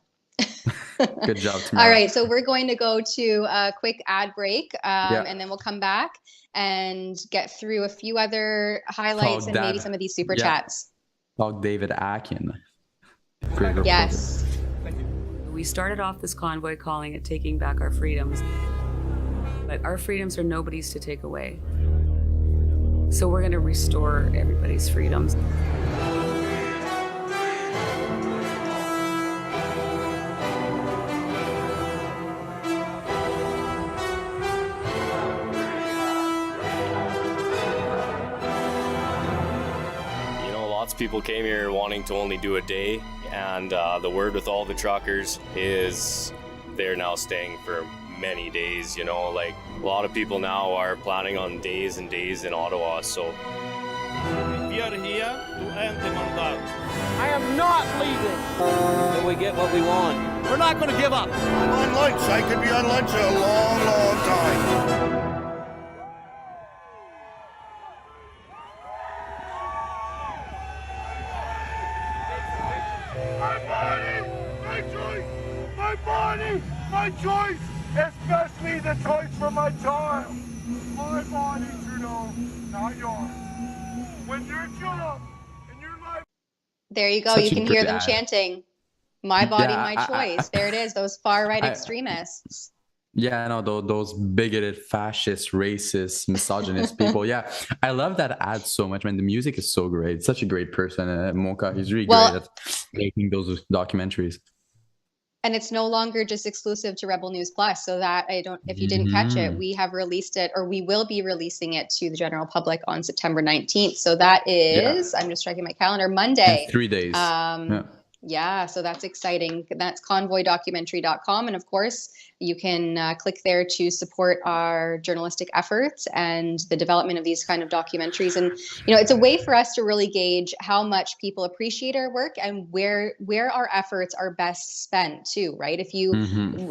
Good job, Tamara. All right, so we're going to go to a quick ad break, and then we'll come back and get through a few other highlights and maybe some of these super chats. Talk David Akin. Yes. We started off this convoy calling it Taking Back Our Freedoms. But our freedoms are nobody's to take away. So we're going to restore everybody's freedoms. People came here wanting to only do a day, and the word with all the truckers is they're now staying for many days. Like a lot of people now are planning on days and days in Ottawa. So we are here to end the mandat. I am not leaving till we get what we want. We're not going to give up. I'm on lunch. I could be on lunch a long, long time. My choice, especially the choice for my child. My body, Trudeau, not yours. When your job and your life... There you go. You can hear them chanting, my body, my choice. There it is, those far-right extremists. Yeah, I know, those bigoted, fascist, racist, misogynist people. Yeah, I love that ad so much, man. The music is so great. Such a great person. Monka, he's really great at making those documentaries. And it's no longer just exclusive to Rebel News Plus. So that if you didn't catch it, we have released it, or we will be releasing it to the general public on September 19th. So that is, I'm just checking my calendar, Monday. In 3 days. Yeah, so that's exciting. That's convoydocumentary.com. And of course, you can click there to support our journalistic efforts and the development of these kind of documentaries. And, it's a way for us to really gauge how much people appreciate our work and where our efforts are best spent too, right? If you,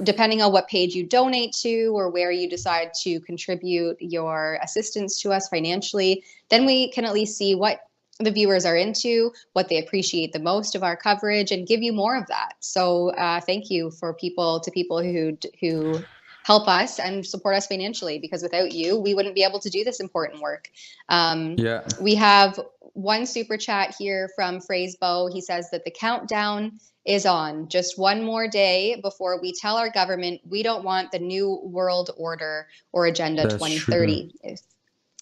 depending on what page you donate to or where you decide to contribute your assistance to us financially, then we can at least see what the viewers are into, what they appreciate the most of our coverage, and give you more of that. So thank you for people who help us and support us financially, because without you, we wouldn't be able to do this important work. We have one super chat here from Phrasebo. He says that the countdown is on. Just one more day before we tell our government we don't want the new world order or Agenda 2030.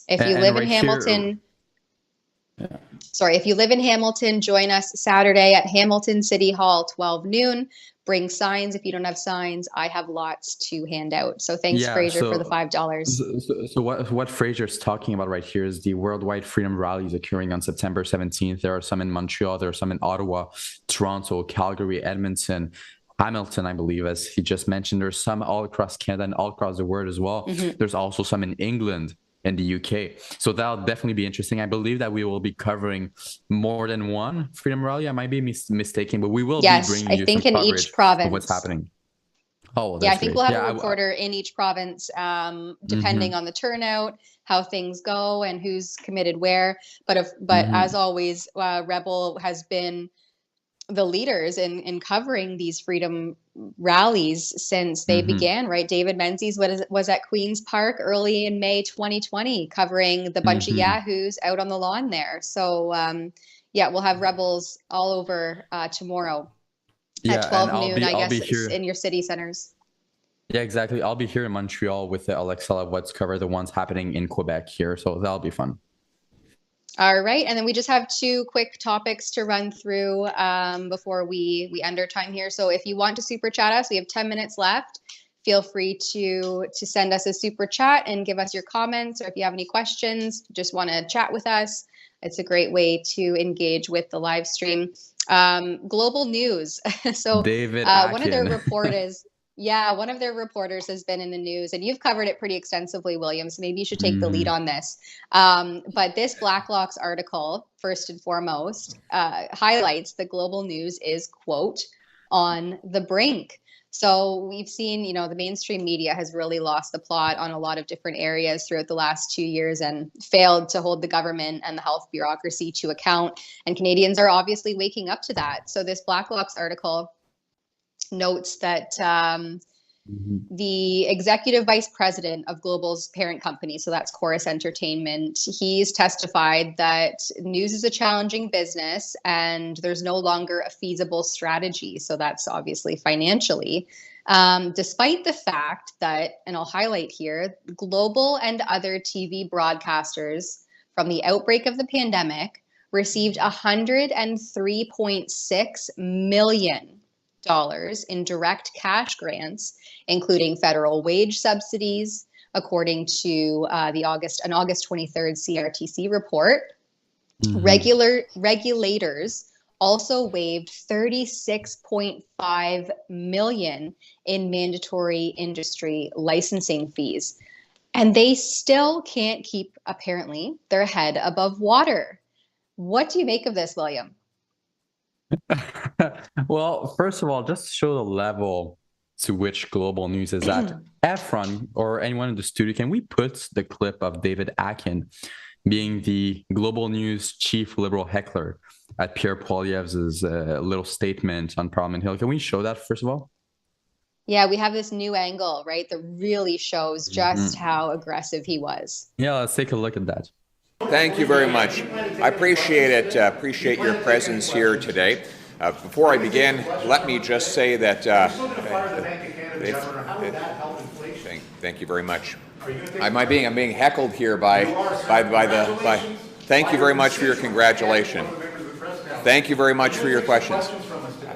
If you live in Hamilton, if you live in Hamilton, join us Saturday at Hamilton City Hall, 12 noon. Bring signs. If you don't have signs, I have lots to hand out. So thanks, Fraser, for the $5. So what Fraser is talking about right here is the worldwide freedom rallies occurring on September 17th. There are some in Montreal, there are some in Ottawa, Toronto, Calgary, Edmonton, Hamilton, I believe, as he just mentioned. There's some all across Canada and all across the world as well. There's also some in England and the UK. So that'll definitely be interesting. I believe that we will be covering more than one freedom rally. I might be mistaken, but we will be bringing you some coverage each province of what's happening. Oh, I think we'll have a reporter in each province, depending on the turnout, how things go, and who's committed where. But as always, Rebel has been the leaders in covering these freedom rallies since they began, right? David Menzies was at Queen's Park early in May 2020, covering the bunch of yahoos out on the lawn there. So we'll have Rebels all over tomorrow at 12 noon, I guess, in your city centers. Yeah, exactly. I'll be here in Montreal with Alexa Lavoie to cover the ones happening in Quebec here. So that'll be fun. All right. And then we just have two quick topics to run through before we end our time here. So if you want to super chat us, we have 10 minutes left. Feel free to send us a super chat and give us your comments, or if you have any questions, just want to chat with us. It's a great way to engage with the live stream. Global news. So David one of their reporters. Yeah, one of their reporters has been in the news, and you've covered it pretty extensively, William, so maybe you should take the lead on this. But this Blacklock's article, first and foremost, highlights that global news is, quote, on the brink. So we've seen, the mainstream media has really lost the plot on a lot of different areas throughout the last 2 years and failed to hold the government and the health bureaucracy to account. And Canadians are obviously waking up to that. So this Blacklock's article notes that the executive vice president of Global's parent company, so that's Chorus Entertainment, he's testified that news is a challenging business and there's no longer a feasible strategy. So that's obviously financially, despite the fact that, and I'll highlight here, Global and other TV broadcasters from the outbreak of the pandemic received $103.6 million in direct cash grants, including federal wage subsidies, according to an August 23rd CRTC report. Regulators also waived $36.5 million in mandatory industry licensing fees. And they still can't keep, apparently, their head above water. What do you make of this, William? Well, first of all, just to show the level to which global news is at, Efron or anyone in the studio, can we put the clip of David Akin being the global news chief liberal heckler at Pierre Poilievre's little statement on Parliament Hill? Can we show that first of all? Yeah, we have this new angle, right, that really shows just how aggressive he was. Yeah, let's take a look at that. Thank you very much. I appreciate it. Appreciate your presence here today. Before I begin, let me just say that. Thank you very much. I'm being heckled here by. Thank you very much for your congratulations. Thank you very much for your questions.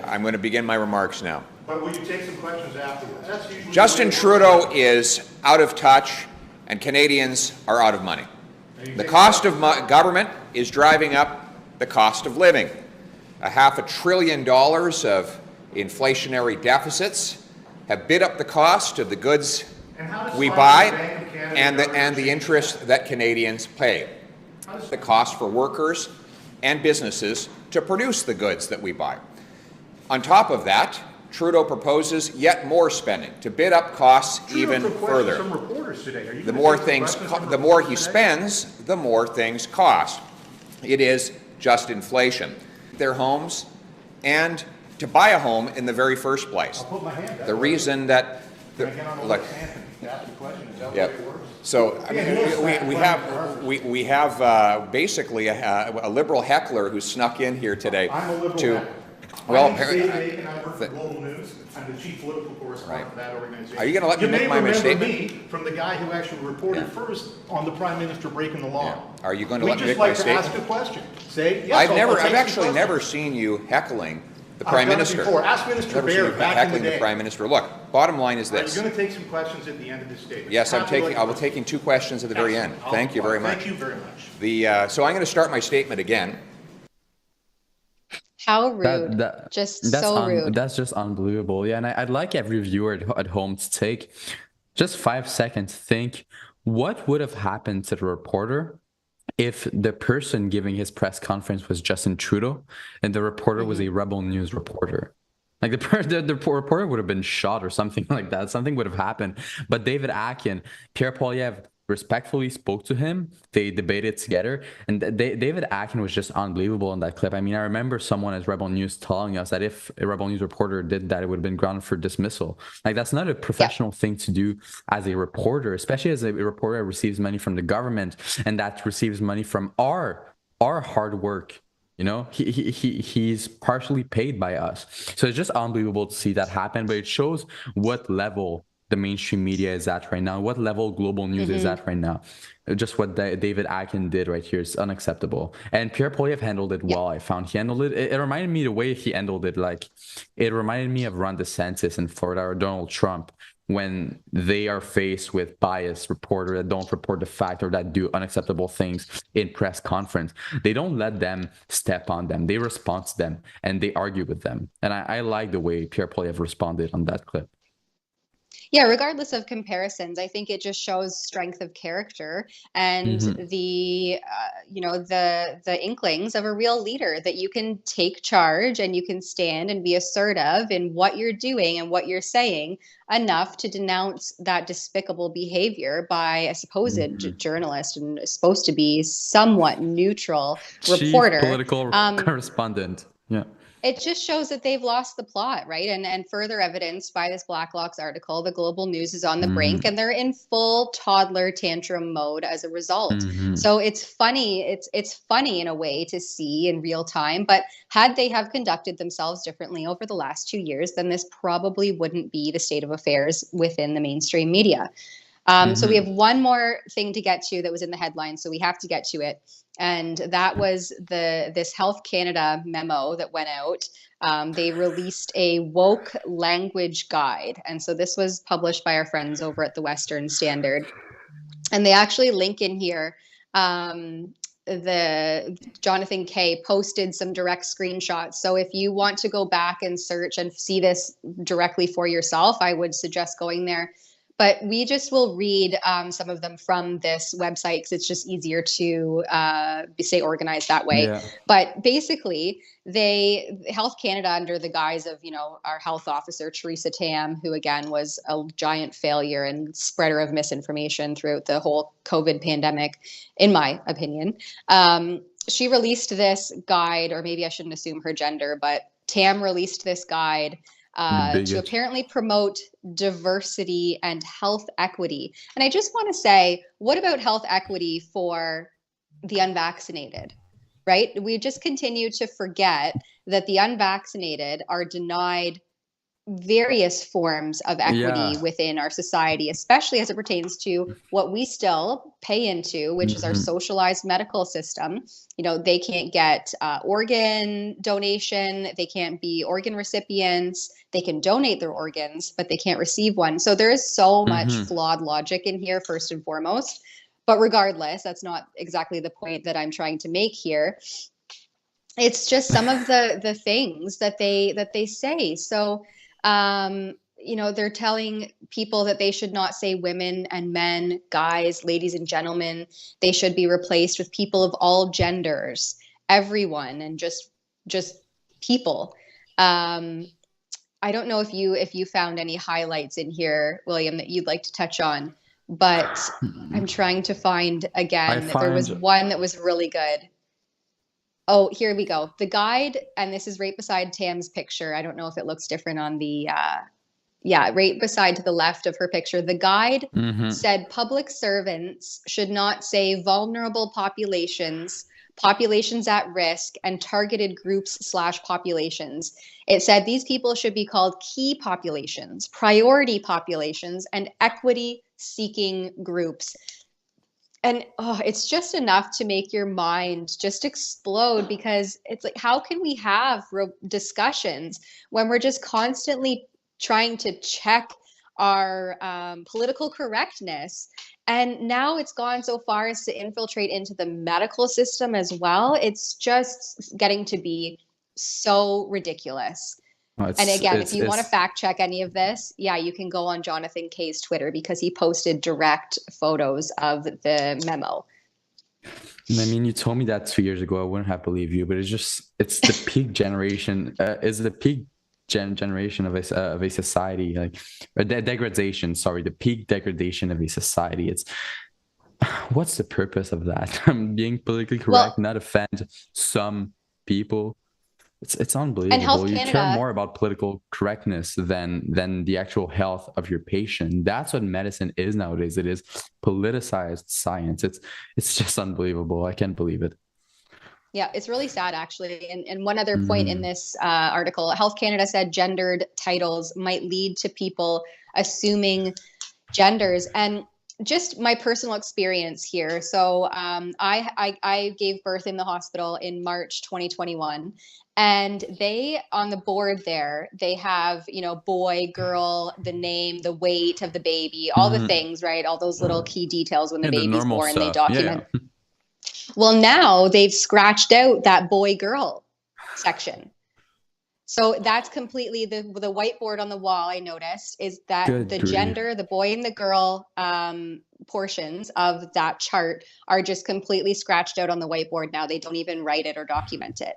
I'm going to begin my remarks now. But will you take some questions afterwards? Justin Trudeau is out of touch, and Canadians are out of money. The cost of government is driving up the cost of living. $500 billion of inflationary deficits have bid up the cost of the goods we buy and the interest that Canadians pay. The cost for workers and businesses to produce the goods that we buy. On top of that, Trudeau proposes yet more spending to bid up costs even further. The more he spends, the more things cost. It is just inflation. Their homes and to buy a home in the very first place. The reason that Look. Yeah. So I mean, we have basically a liberal heckler who snuck in here today. I'm a liberal to. heckler. Well, apparently, I work for Global News. I'm the chief political correspondent for that organization. Are you going to let me make my mistake? You may remember me from the guy who actually reported first on the Prime Minister breaking the law. Yeah. Are you going to let me make my statement? We just like to ask a question. Say yes. I've actually never seen you heckling the Prime Minister. Ask Minister Baer back in the day. The Prime Minister. Look, bottom line is this. Are you going to take some questions at the end of this statement? Yes, I will be taking 2 questions at the very end. Thank you very much. Thank you very much. So I'm going to start my statement again. How rude. So rude. That's just unbelievable. Yeah, and I'd like every viewer at home to take just 5 seconds, think what would have happened to the reporter if the person giving his press conference was Justin Trudeau and the reporter was a Rebel News reporter. Like the reporter would have been shot or something like that. Something would have happened. But David Akin, Pierre Poilievre respectfully spoke to him. They debated together, and David Akin was just unbelievable in that clip. I mean, I remember someone at Rebel News telling us that if a Rebel News reporter did that, it would have been grounded for dismissal. Like, that's not a professional thing to do as a reporter, especially as a reporter that receives money from the government and that receives money from our hard work. You know, he's partially paid by us. So it's just unbelievable to see that happen, but it shows what level the mainstream media is at right now, what level global news is at right now. Just what David Akin did right here is unacceptable. And Pierre Poilievre handled it well. I found he handled it. It reminded me the way he handled it, like it reminded me of Ron DeSantis in Florida or Donald Trump when they are faced with biased reporters that don't report the fact or that do unacceptable things in press conference. They don't let them step on them. They respond to them and they argue with them. And I like the way Pierre Poilievre responded on that clip. Yeah, regardless of comparisons, I think it just shows strength of character and the inklings of a real leader, that you can take charge and you can stand and be assertive in what you're doing and what you're saying enough to denounce that despicable behavior by a supposed journalist and supposed to be somewhat neutral reporter. Chief political correspondent. Yeah. It just shows that they've lost the plot, right? And further evidence by this Blacklocks article, the global news is on the brink and they're in full toddler tantrum mode as a result. So it's funny. It's funny in a way to see in real time, but had they have conducted themselves differently over the last 2 years, then this probably wouldn't be the state of affairs within the mainstream media. So we have one more thing to get to that was in the headline, so we have to get to it. And that was this Health Canada memo that went out. They released a woke language guide. And so this was published by our friends over at the Western Standard. And they actually link in here, the Jonathan Kay posted some direct screenshots. So if you want to go back and search and see this directly for yourself, I would suggest going there. But we just will read some of them from this website because it's just easier to stay organized that way. Yeah. But basically, Health Canada, under the guise of, our health officer, Theresa Tam, who again was a giant failure and spreader of misinformation throughout the whole COVID pandemic, in my opinion, she released this guide, or maybe I shouldn't assume her gender, but Tam released this guide to apparently promote diversity and health equity. And I just want to say, what about health equity for the unvaccinated, right? We just continue to forget that the unvaccinated are denied various forms of equity within our society, especially as it pertains to what we still pay into, which is our socialized medical system. They can't get organ donation. They can't be organ recipients. They can donate their organs, but they can't receive one. So there is so much flawed logic in here, first and foremost. But regardless, that's not exactly the point that I'm trying to make here. It's just some of the things that they say. So they're telling people that they should not say women and men, guys, ladies and gentlemen. They should be replaced with people of all genders, everyone, and just people. I don't know if you found any highlights in here, William, that you'd like to touch on, but I'm trying to find again. There was one that was really good. Oh, here we go. The guide, and this is right beside Tam's picture. I don't know if it looks different on the yeah, right beside to the left of her picture, the guide said public servants should not say vulnerable populations, populations at risk, and targeted groups/populations. It said these people should be called key populations, priority populations, and equity-seeking groups. And it's just enough to make your mind just explode, because it's like, how can we have discussions when we're just constantly trying to check our political correctness? And now it's gone so far as to infiltrate into the medical system as well. It's just getting to be so ridiculous. And again, if you want to fact check any of this, yeah, you can go on Jonathan Kay's Twitter, because he posted direct photos of the memo. And I mean, you told me that 2 years ago, I wouldn't have believed you, but it's the peak generation, is the peak generation of a society, like degradation, sorry, the peak degradation of a society. What's the purpose of that? Being politically correct, not offend some people. It's unbelievable. And Health You Canada care more about political correctness than the actual health of your patient. That's what medicine is nowadays. It is politicized science. It's just unbelievable. I can't believe it. Yeah, it's really sad, actually. And one other point in this article, Health Canada said gendered titles might lead to people assuming genders. And just my personal experience here. So I gave birth in the hospital in March 2021. And they, on the board there, they have, boy, girl, the name, the weight of the baby, all the things, right? All those little key details when the baby's born, stuff. They document. Yeah. Well, now they've scratched out that boy, girl section. So that's completely the whiteboard on the wall. I noticed is that the gender, the boy and the girl portions of that chart are just completely scratched out on the whiteboard now. They don't even write it or document it.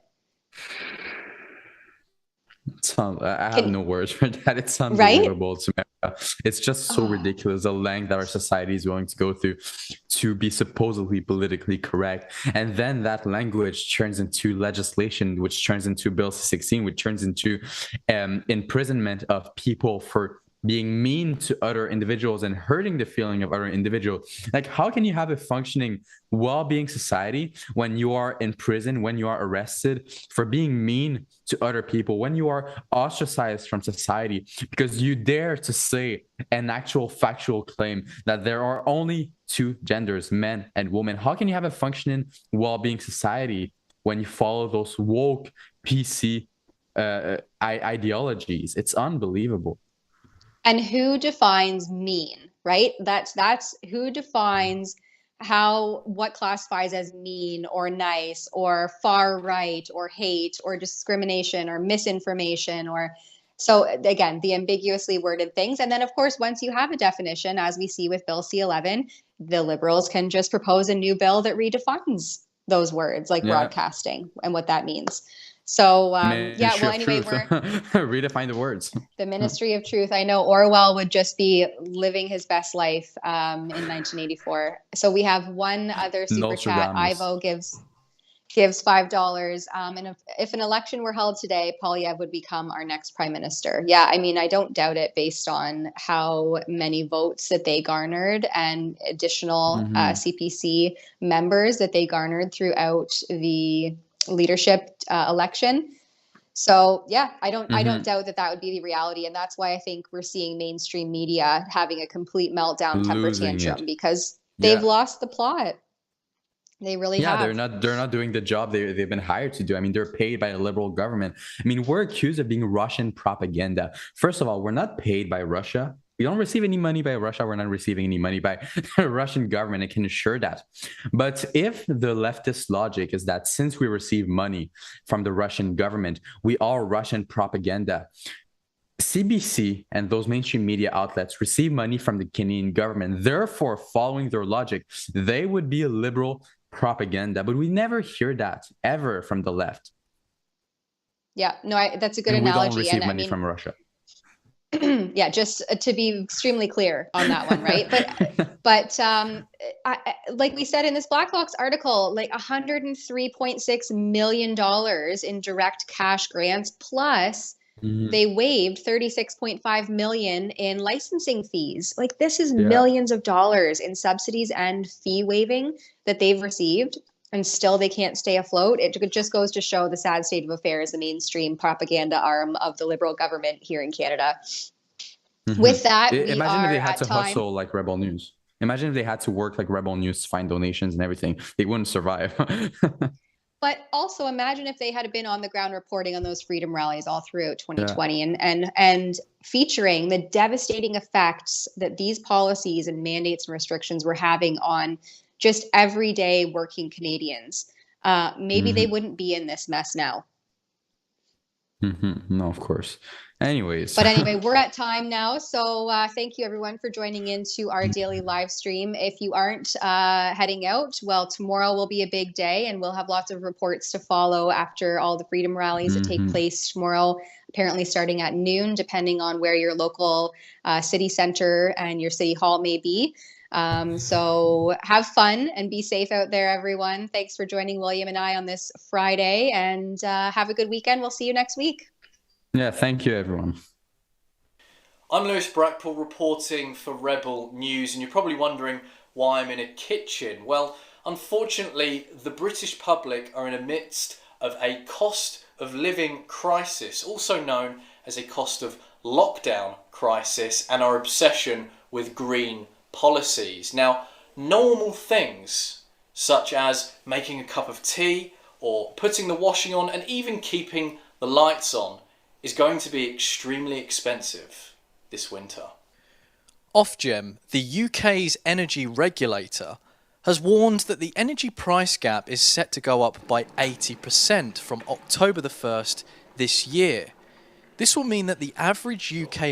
I have no words for that. It's unbelievable to me. It's just so ridiculous, the length that our society is willing to go through to be supposedly politically correct. And then that language turns into legislation, which turns into Bill C-16, which turns into imprisonment of people for being mean to other individuals and hurting the feeling of other individuals. Like, how can you have a functioning well-being society when you are in prison, when you are arrested for being mean to other people, when you are ostracized from society because you dare to say an actual factual claim that there are only two genders, men and women? How can you have a functioning well-being society when you follow those woke PC ideologies? It's unbelievable. And who defines mean, right? That's who defines what classifies as mean or nice or far right or hate or discrimination or misinformation, or so again, the ambiguously worded things. And then of course, once you have a definition, as we see with Bill C-11, the Liberals can just propose a new bill that redefines those words, like broadcasting and what that means. So, anyway, we're redefine the words. The Ministry of Truth. I know Orwell would just be living his best life in 1984. So we have one other super chat. Ivo gives $5. And if an election were held today, Poilievre would become our next prime minister. Yeah, I mean, I don't doubt it based on how many votes that they garnered and additional CPC members that they garnered throughout the leadership election. So yeah, I don't doubt that would be the reality, and that's why I think we're seeing mainstream media having a complete meltdown, temper tantrum, because they've lost the plot. They really have. They're not doing the job they've been hired to do. I mean, they're paid by the Liberal government. I mean, we're accused of being Russian propaganda. First of all, we're not paid by Russia. We don't receive any money by Russia. We're not receiving any money by the Russian government. I can assure that. But if the leftist logic is that since we receive money from the Russian government, we are Russian propaganda, CBC and those mainstream media outlets receive money from the Canadian government. Therefore, following their logic, they would be a liberal propaganda. But we never hear that ever from the left. Yeah, no, that's a good and analogy. We don't receive money from Russia. Yeah, just to be extremely clear on that one, right? But like we said in this Black Box article, like $103.6 million in direct cash grants, plus they waived $36.5 million in licensing fees. Like, this is millions of dollars in subsidies and fee waiving that they've received, and still they can't stay afloat. It just goes to show the sad state of affairs, the mainstream propaganda arm of the Liberal government here in Canada. With that, imagine if they had to hustle like Rebel News. Imagine if they had to work like Rebel News to find donations and everything. They wouldn't survive. But also imagine if they had been on the ground reporting on those freedom rallies all throughout 2020 and featuring the devastating effects that these policies and mandates and restrictions were having on just everyday working Canadians. Maybe they wouldn't be in this mess now. No, of course. Anyways. But anyway, we're at time now. So thank you, everyone, for joining into our daily live stream. If you aren't heading out, well, tomorrow will be a big day, and we'll have lots of reports to follow after all the freedom rallies that take place tomorrow, apparently starting at noon, depending on where your local city center and your city hall may be. So have fun and be safe out there, everyone. Thanks for joining William and I on this Friday, and have a good weekend. We'll see you next week. Yeah, thank you, everyone. I'm Lewis Brackpool reporting for Rebel News, and you're probably wondering why I'm in a kitchen. Well, unfortunately, the British public are in the midst of a cost of living crisis, also known as a cost of lockdown crisis, and our obsession with green policies. Now, normal things such as making a cup of tea or putting the washing on and even keeping the lights on is going to be extremely expensive this winter. Ofgem, the UK's energy regulator, has warned that the energy price gap is set to go up by 80% from October the 1st this year. This will mean that the average UK